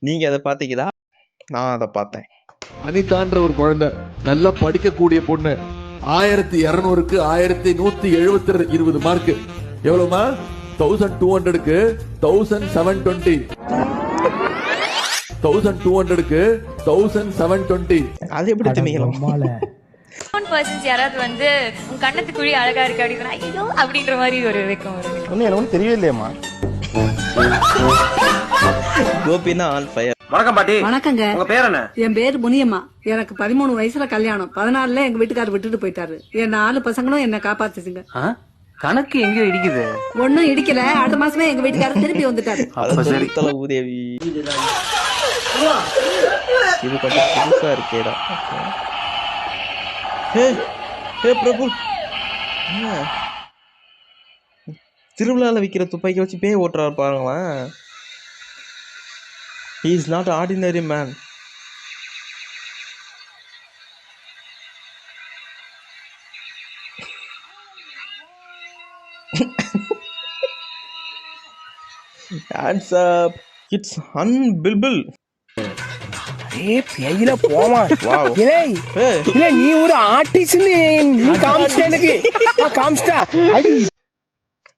நீங்க அத பாத்தீங்களா? நான் அத பார்த்தேன். அனிதான்ற ஒரு குழந்தை நல்லா படிக்கக்கூடிய பொண்ணு 1200க்கு 1120 மார்க். எவ்வளவுமா? 1200க்கு 1720. 1200க்கு 1720. அது எப்படி திமிங்கலம்? பர்சன்ஸ் யாராவது வந்து உன் கண்ணத்து குழி அழகா இருக்கு அப்படின்னா ஐயோ அப்படின்ற மாதிரி ஒரு வெக்கம் வரும். எனக்கு ஒன்றும் தெரியவே இல்லையம்மா. கோபினா ஆன் ஃபயர். வணக்கம் பாட்டி. வணக்கங்க. உங்க பேர் என்ன? என் பேர் முனியம்மா. எனக்கு 13 வயசுல கல்யாணம். 14ல எங்க வீட்டுக்காரர் விட்டுட்டு போயிட்டாரு. என் 4 பசங்களும் என்ன காப்பாத்துச்சுங்க. கணக்கு எங்கேயோ இடிக்குது. ஒன்னும் இடிக்கல. அடுத்த மாசமே எங்க வீட்டுக்காரர் திருப்பி வந்துட்டாரு. தல உதவி. இது கொஞ்சம் புதுசா இருக்கேடா. ஹே ஹே பிரபு, திருவிழாவில் விற்கிற துப்பாக்கி வச்சு பேய் ஓட்டுறாரு பாருங்களேன். He is not an ordinary man. Hands up. It's unbelievable. பேயில போமா. Wow. இல்ல நீ ஒரு ஆர்டிஸ்ட் நீ காமிச்ச எனக்கு. காமிச்சா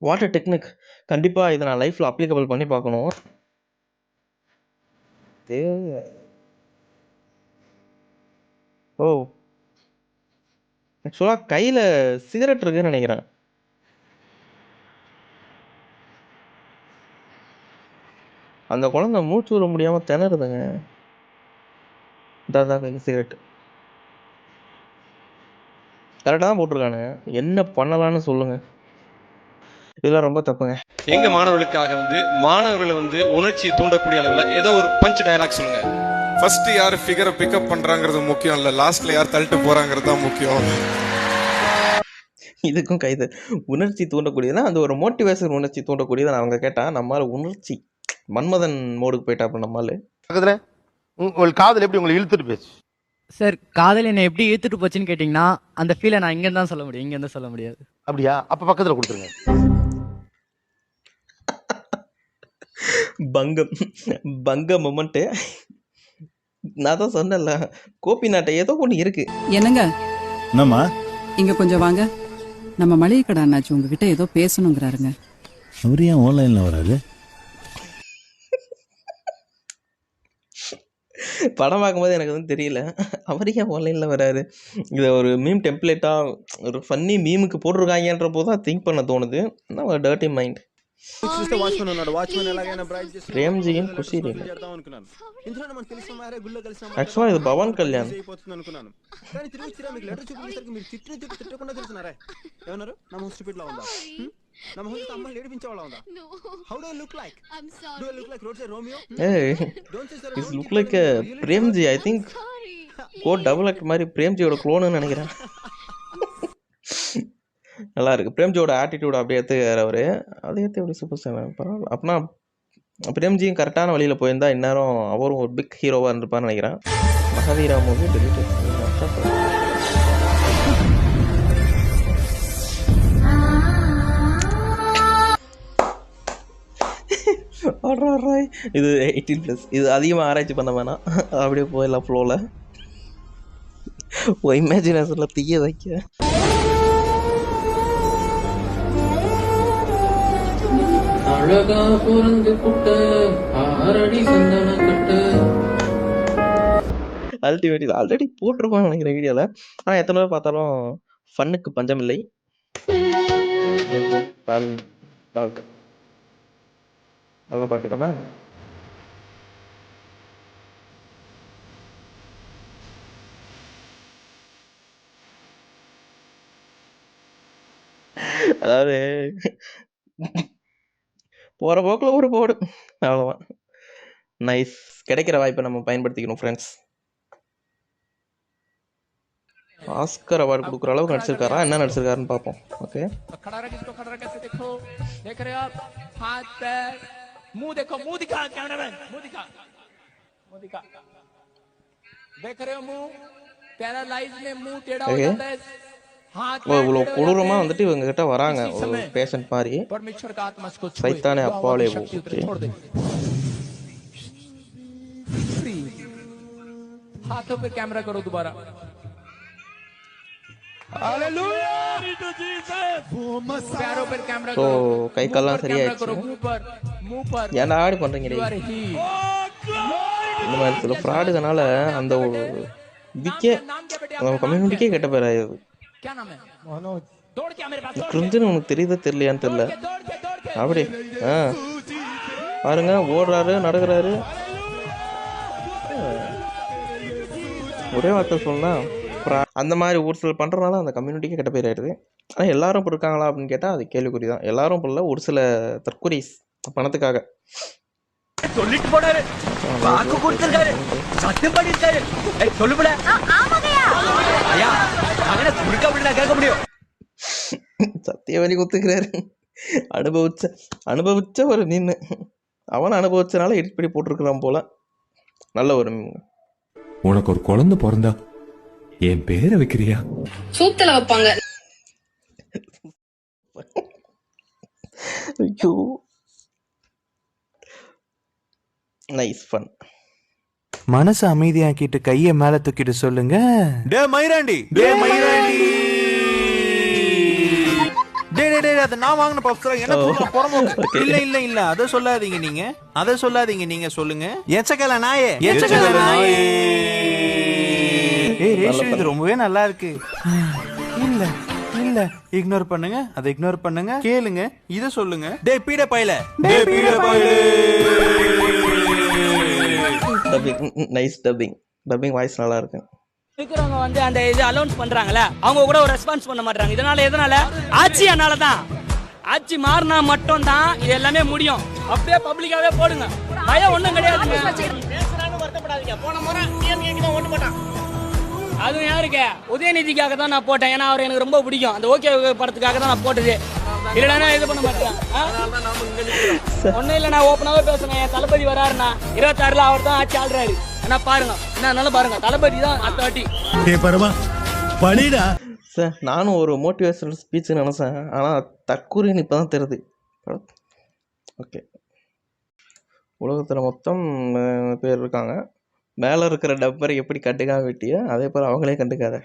வாட் a டெக்னிக். கண்டிப்பா இதை நான் லைஃப்ல அப்ளிகபிள் பண்ணி பார்க்கணும். ஓ, ஆக்சுவலா கையில சிகரெட் இருக்குன்னு நினைக்கிறேன். அந்த குழந்தை மூச்சு விட முடியாம திணறுதுங்க. சிகரெட் கரெக்டாக தான் போட்டிருக்கானுங்க. என்ன பண்ணலான்னு சொல்லுங்க. இதெல்லாம் ரொம்ப தப்புங்க. எங்க மாணவர்களுக்காக மாணவர்களை உணர்ச்சியை தூண்டக்கூடிய அளவில் ஏதோ ஒரு பஞ்ச் டயலாக் சொல்லுங்க. ஃபர்ஸ்ட் யார் ஃபிகரை பிக்கப் பண்றாங்கிறது முக்கியம் இல்ல, லாஸ்ட்ல யார் தள்ளிட்டு போறாங்கிறது தான் முக்கியம். இதுக்கும் கைது உணர்ச்சி தூண்டக்கூடியதுன்னா அந்த ஒரு மோட்டிவேஷன் உணர்ச்சி தூண்டக்கூடியதை அவங்க கேட்டா நம்மளால உணர்ச்சி மன்மதன் மோடுக்கு போயிட்டா அப்ப நம்மளால பக்கத்துல உங்கள் காதல் எப்படி உங்களை இழுத்துட்டு போச்சு? சார் காதல் என்ன எப்படி இழுத்துட்டு போச்சுன்னு கேட்டீங்கன்னா அந்த ஃபீலை நான் இங்க தான் சொல்ல முடியும், இங்க இருந்து சொல்ல முடியாது. அப்படியா? அப்ப பக்கத்துல கொடுத்துருங்க. பங்க மொமெண்ட். நான் தான் சொன்னேன்ல, கோபி நாட்டை ஏதோ ஒண்ணு இருக்கு. என்னங்க? என்னம்மா? இங்க கொஞ்சம் வாங்க. நம்ம மளிகை கடை அண்ணாச்சி உங்ககிட்ட ஏதோ பேசணுங்கிறாருங்க. அவர் ஏன் ஆன்லைன்ல வராது? படம் பார்க்கும்போது எனக்கு வந்து தெரியல அவரே ஆன்லைன்ல வராரு. இதை ஒரு மீம் டெம்ப்ளேட்டா ஒரு ஃபன்னி மீமுக்கு போட்டிருக்காங்கன்ற போது தான் திங்க் பண்ண தோணுது. Dirty mind. ప్రేమ్జీని ఖుషి యాక్చువల్గా ఇది Pawan Kalyan. Look like Premji. I think got double act மாதிரி பிரேம்ஜியோட குளோன்னு நினைக்கிறேன். நல்லா இருக்கு. பிரேம்ஜியோட ஆட்டிடியூட் அப்படியே ஏற்றுக்கார் அவரு. அதை ஏற்று எப்படி சூப்பர் ஸ்டார் பரவாயில்ல. அப்படின்னா பிரேம்ஜியும் கரெக்டான வழியில் போயிருந்தா இந்நேரம் அவரும் ஒரு பிக் ஹீரோவாக இருந்திருப்பான்னு நினைக்கிறேன். Mahavira movie deleted. இது 18+. இது அதிகமாக ஆராய்ச்சி பண்ண வேணாம், அப்படியே போயிடலாம் ஃப்ளோவில். இமேஜினேஷனில் தீய வைக்க. அல்டிமேட் ஆல்ரெடி போட்டிருப்பான்னு நினைக்கிறேன் வீடியோல. ஆனா எத்தனை பேர் பார்த்தாலும் ஃபன்னுக்கு பஞ்சம் இல்லை. அதான் பார்க்கிறோமா? அதாவது போற போக்குல ஒரு போடு, அவ்வளவுதான். நைஸ். கிடைக்கிற வாய்ப்பை நம்ம பயன்படுத்திக்கணும் ஃப்ரெண்ட்ஸ். ஆஸ்கர் அவார்டு கொடுக்குற அளவுக்கு நடிச்சிருக்காரா? என்ன நடிச்சிருக்காருன்னு பார்ப்போம். ஓகே, இவ்வளோ கொடூரமா வந்துட்டு இவங்க கிட்ட வராங்க ஒரு பேஷண்ட் மாதிரி. சைத்தானே அப்பாலே. हाथों पे कैमरा करो दोबारा पैरों पर कैमरा ஸோ करो கை கால்லாம் சரியாயிடுச்சு. करो मुंह पर ஏன்டா ஆடி பண்ணுறீங்க You are a he. இந்த மாதிரி சில ஃப்ராடுகனால அந்த ஒரு இதுக்கே நம்ம கம்யூனிட்டிக்கே கெட்ட பேர் ஆயிடுது. क्या नाम है दौड़ के आ मेरे पास கிரிஞ்சுன்னு உனக்கு தெரியுதா தெரியலையான்னு தெரியல. அப்படி பாருங்க ஓடுறாரு நடக்கிறாரு. ஒரே வார்த்தை சொன்னா அந்த மாதிரி ஒரு சில பண்ணுறதுனால அந்த கம்யூனிட்டிக்கே கெட்ட பேர் ஆயிடுது. ஆனால் எல்லாரும் இப்போ இருக்காங்களா அப்படின்னு கேட்டால் அது கேள்விக்குறி தான். எல்லாரும் இப்போ இல்லை, ஒரு சில தற்கொலைஸ் பணத்துக்காக. சொல்லிட்டு போனாரு வாக்கு கொடுத்திருக்காரு சத்தியம் பண்ணிருக்காரு சொல்லுபட ஐயா அவன குறுக்க விடல கேட்க முடியும் சத்தியவலி குத்துக்கிறாரு. அனுபவிச்ச ஒரு மீன். அவன் அனுபவிச்சனால எடிட் பண்ணி போட்டிருக்கிறான் போல. நல்ல ஒரு மீன். உனக்கு ஒரு குழந்தை பிறந்தா என் பேரை வைக்கிறியா? சூத்துல வைப்பாங்க. ஐயோ நைஸ் ஃபன். மனசு அமைதியாக்கிட்டு கைய மேல தூக்கிட்டு சொல்லுங்க டே மயிராண்டி டே மயிராண்டி டே டே டே அத நான் வாங்குன பப்ஸ் எனக்கு பொறம்போக்கு இல்ல இல்ல இல்ல அத சொல்லாதீங்க நீங்க அத சொல்லாதீங்க நீங்க சொல்லுங்க எச்சக்கல நாயே எச்சக்கல நாயே ஏய் ரேஷு இது ரொம்பவே நல்லா இருக்கு இல்ல இல்ல இக்னோர் பண்ணுங்க அத இக்னோர் பண்ணுங்க கேளுங்க இத சொல்லுங்க டே பீட பைல டே பீட பைல நைஸ் டப்பிங் வாய்ஸ் நல்லா இருக்கு. இருக்கிறவங்க வந்து அந்த இது அலௌன்ஸ் பண்றாங்கல்ல, அவங்க கூட ஒரு ரெஸ்பான்ஸ் பண்ண மாட்டாங்க. எதனால ஆட்சியானால தான். ஆட்சி மாறினா மட்டும் தான் இது எல்லாமே முடியும். அப்படியே பப்ளிக்காவே போடுங்க, பயம் ஒண்ணும் கிடையாதுங்க. போன முறை ஓட்டு போட்டான். அதுவும் யாருக்கு? உதயநிதிக்காக தான் நான் போட்டேன். ஏன்னா அவர் எனக்கு ரொம்ப பிடிக்கும். அந்த ஓகே படத்துக்காக தான் நான் போட்டது. இல்லைன்னா இது பண்ண மாட்டேன். ஒன்னும் இல்லை, நான் ஓப்பனாவே பேசுறேன். என் தளபதி வராருண்ணா 26ல அவர் தான் ஆட்சி ஆள்றாரு. ஆனா பாருங்க என்ன பாருங்க, தளபதி தான் அடுத்த வாட்டி. சார் நானும் ஒரு மோட்டிவேஷனல் ஸ்பீச்சுன்னு நினச்சேன். ஆனால் தற்கூரின்னு இப்போ தான் தெரியுது. ஓகே, உலகத்தில் மொத்தம் பேர் இருக்காங்க. மேலே இருக்கிற டப்பரை எப்படி கண்டுக்காம விட்டியோ அதே போல் அவங்களே கண்டுக்காத.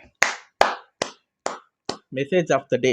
Message of the day.